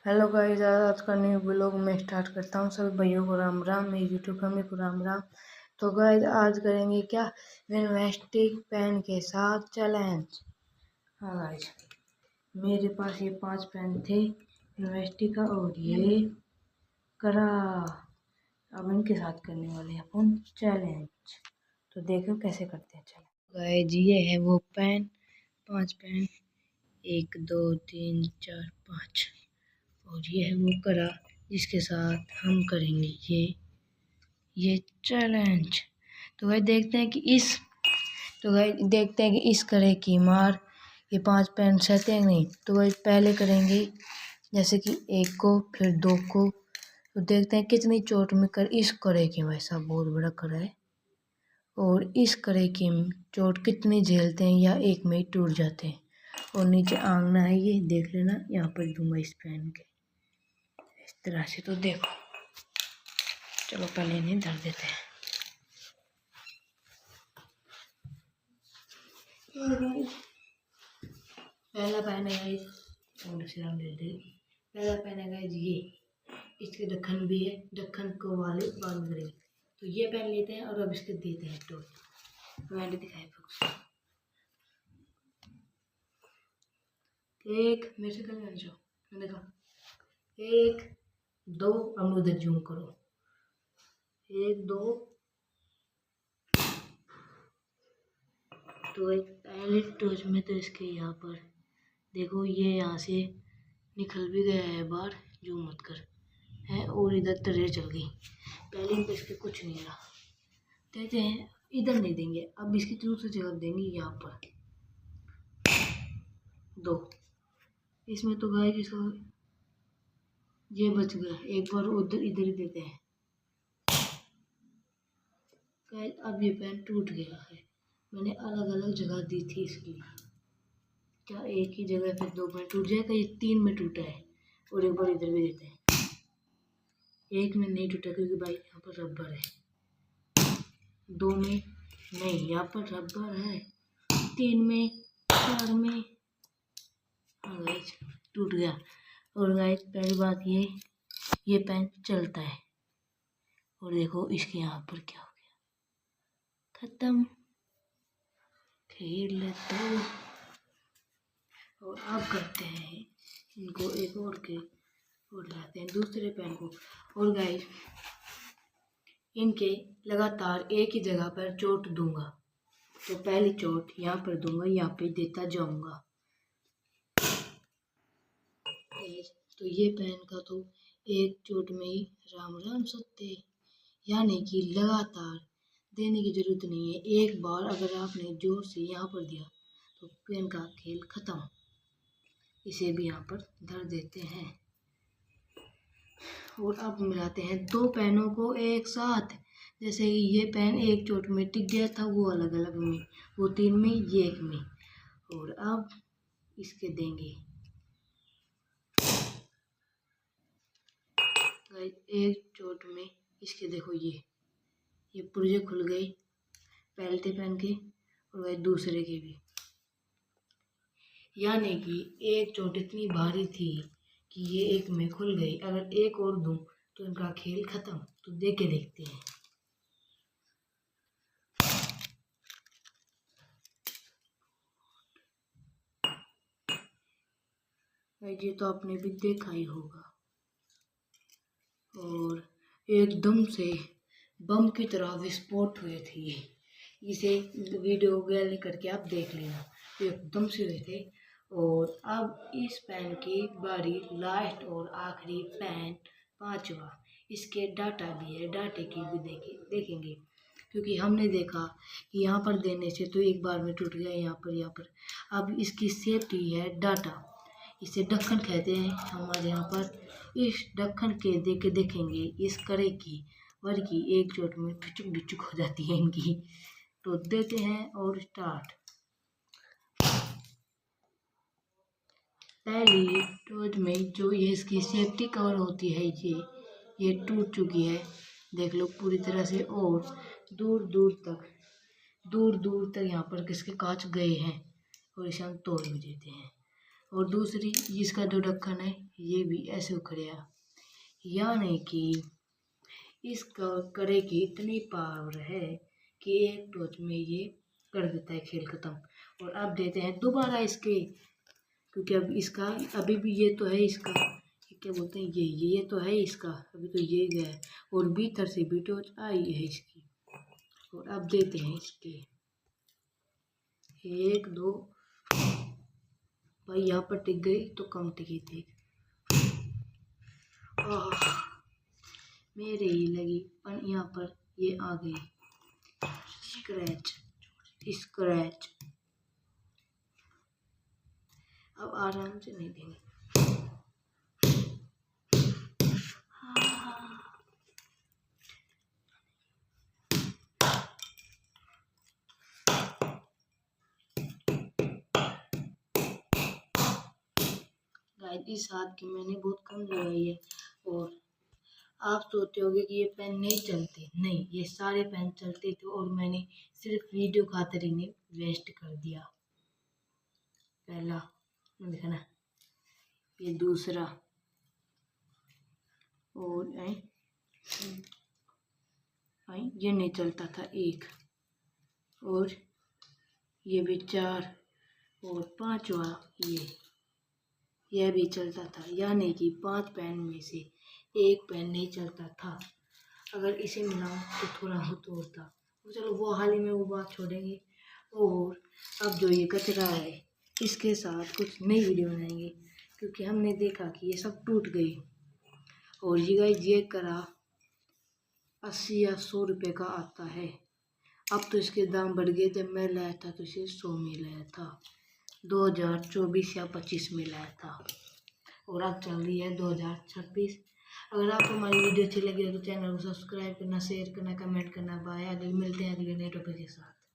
Hello guys, आज का new blog मैं स्टार्ट करता हूँ। सभी भाइयों को राम राम, मेरे यूट्यूब फैमिली को राम राम। तो गाइस आज करेंगे क्या, विनमेस्टिक पेन के साथ चैलेंज। हाँ गाइस, मेरे पास ये 5 पेन थे विनमेस्टिक का और ये करा। अब इनके साथ करने वाले हैं अपन चैलेंज। तो देखो कैसे करते हैं। चलो गाइस, ये है वो पेन, 5 पेन, 1 2 3 4 5। और ये है वो करा जिसके साथ हम करेंगे ये चैलेंज। तो भाई देखते हैं कि इस करे की मार ये 5 पेन सहते हैं नहीं। तो भाई पहले करेंगे जैसे कि 1 को, फिर 2 को। तो देखते हैं कितनी चोट में कर इस करे की। भाई साहब बहुत बड़ा करा है, और इस करे की चोट कितनी झेलते हैं या एक में ही टूट जाते हैं। और नीचे आंगना है, ये देख लेना, यहाँ पर दूंगा इस पेन के इस तरह से। तो देखो, चलो पहले इन्हें धर देते हैं। पहला पेन है गाइस, पहला पेन है गाइस ये, इसके ढक्कन भी है, ढक्कन को वाले बंद करेंगे। तो ये पेन लेते हैं और अब इसके देते हैं टोच। मैंने दिखाया एक, मेरे से कर जाओ, मैंने कहा 1 2, अब उधर जूम करो, 1 2। तो एक पहले टोच में तो इसके यहाँ पर देखो, ये यहाँ से निकल भी गया है बाहर, जो मत कर है, और इधर तरे चल गई। पहले तो इसके कुछ नहीं रहा, देते हैं इधर नहीं देंगे, अब इसकी दूसरी जगह देंगे यहाँ पर 2। इसमें तो गाय जिसका ये बच गया, एक बार उधर इधर ही देते हैं। गाय अब ये पेन टूट गया है, मैंने अलग अलग जगह दी थी इसकी। क्या एक ही जगह पे 2 पेन टूट जाएगा? ये 3 में टूटा है, और एक बार इधर भी देते हैं। 1 में नहीं टूटा क्योंकि भाई यहाँ पर रबर है, 2 में नहीं, यहाँ पर रबर है, 3 में, 4 में। हाँ गाइस, टूट गया। और गाइस पहली बात ये पेन चलता है, और देखो इसके यहाँ पर क्या हो गया, खत्म, खेल ले तो। और अब करते हैं इनको एक और के और लाते हैं दूसरे पेन को। और गाइस इनके लगातार एक ही जगह पर चोट दूंगा। तो पहली चोट यहाँ पर दूंगा, यहाँ पे देता जाऊंगा। तो ये पेन का तो एक चोट में ही राम राम सत्य, यानी कि लगातार देने की जरूरत नहीं है। एक बार अगर आपने जोर से यहाँ पर दिया तो पेन का खेल खत्म। इसे भी यहाँ पर धर देते हैं, और अब मिलाते हैं 2 पेनों को एक साथ। जैसे कि ये पेन एक चोट में टिक गया था, वो अलग अलग में, वो 3 में, ये 1 में। और अब इसके देंगे एक चोट में इसके, देखो ये पुर्जे खुल गए पहले पेन के, और वही दूसरे के भी। यानी कि एक चोट इतनी भारी थी कि ये 1 में खुल गई। अगर एक और दूं तो इनका खेल खत्म। तो दे के देखते हैं। ये तो आपने भी देखा ही होगा, और एकदम से बम की तरह विस्फोट हुए थे। इसे वीडियो गैलरी करके आप देख लेना, एकदम से हुए थे। और अब इस पेन की बारी, लास्ट और आखिरी पेन 5वां। इसके डाटा भी है, डाटे की भी देखेंगे, क्योंकि हमने देखा कि यहाँ पर देने से तो एक बार में टूट गया, यहाँ पर। अब इसकी सेफ्टी है डाटा, इसे ढक्कन कहते हैं हमारे यहाँ पर। इस ढक्कन के देखेंगे इस कड़े की वर की एक चोट में ठुचुक ढुचुक हो जाती है इनकी। तो देते हैं और स्टार्ट। पहली टोच में जो ये इसकी सेफ्टी कवर होती है, ये टूट चुकी है, देख लो पूरी तरह से। और दूर दूर तक यहाँ पर किसके कांच गए हैं, और इसे हम तोड़ भी देते हैं। और दूसरी इसका जो ढक्कन है ये भी ऐसे उखड़ेगा, यानी कि इस कड़े की इतनी पावर है कि एक टोच में ये कर देता है खेल खत्म। और अब देते हैं दोबारा इसके, क्योंकि अब इसका अभी भी ये तो है इसका, क्या बोलते हैं, ये तो है इसका, अभी तो ये गया है और भीतर से भी टोच आई है इसकी। और अब देते हैं इसके 1 2, भाई यहाँ पर टिक गई तो कम टिकी थी, मेरे ही लगी पर यहाँ पर ये आ गई स्क्रैच। अब आराम से नहीं देंगे। गाइस इस हाथ की मैंने बहुत कम लगाई है। और आप सोचते होंगे कि ये पेन नहीं चलते, नहीं, ये सारे पेन चलते थे और मैंने सिर्फ वीडियो खातिर इन्हें वेस्ट कर दिया। पहला देखा ना, ये दूसरा, और ये नहीं चलता था एक, और ये भी 4, और 5वां यह भी चलता था, यानी कि 5 पेन में से एक पेन नहीं चलता था। अगर इसे मिलाऊं तो थोड़ा तो होता। तो चलो वो हाल ही में वो बात छोड़ेंगे। और अब जो ये कचरा है इसके साथ कुछ नई वीडियो बनाएंगे, क्योंकि हमने देखा कि ये सब टूट गई। और ये गाइस ये करा 80 या 100 रुपये का आता है। अब तो इसके दाम बढ़ गए, जब मैं लाया था तो इसे 100 में लाया था, 2024 या 25 में लाया था, और अब चल रही है 2026। अगर आपको हमारी वीडियो अच्छी लगी हो तो चैनल को सब्सक्राइब करना, शेयर करना, कमेंट करना। बाय, अगले मिलते हैं अगले नए टॉपिक के साथ।